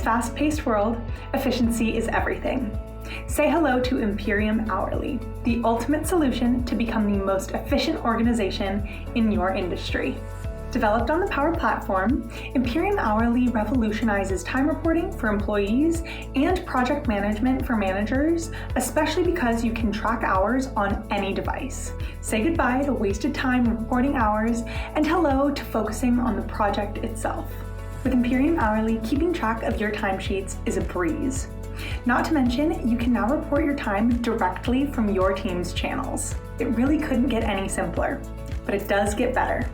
fast-paced world, efficiency is everything. Say hello to Imperium Hourly, the ultimate solution to become the most efficient organization in your industry. Developed on the Power Platform, Imperium Hourly revolutionizes time reporting for employees and project management for managers, especially because you can track hours on any device. Say goodbye to wasted time reporting hours and hello to focusing on the project itself. With Imperium Hourly, keeping track of your timesheets is a breeze. Not to mention, you can now report your time directly from your team's channels. It really couldn't get any simpler, but it does get better.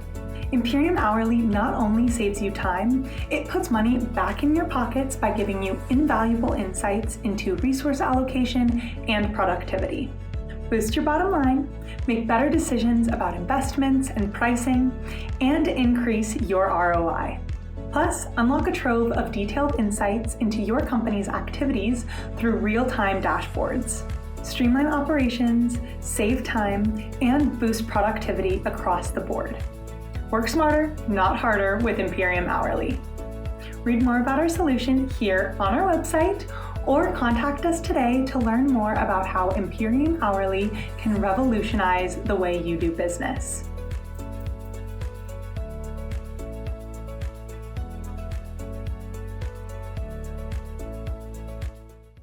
Imperium Hourly not only saves you time, it puts money back in your pockets by giving you invaluable insights into resource allocation and productivity. Boost your bottom line, make better decisions about investments and pricing, and increase your ROI. Plus, unlock a trove of detailed insights into your company's activities through real-time dashboards. Streamline operations, save time, and boost productivity across the board. Work smarter, not harder with Imperium Hourly. Read more about our solution here on our website, or contact us today to learn more about how Imperium Hourly can revolutionize the way you do business.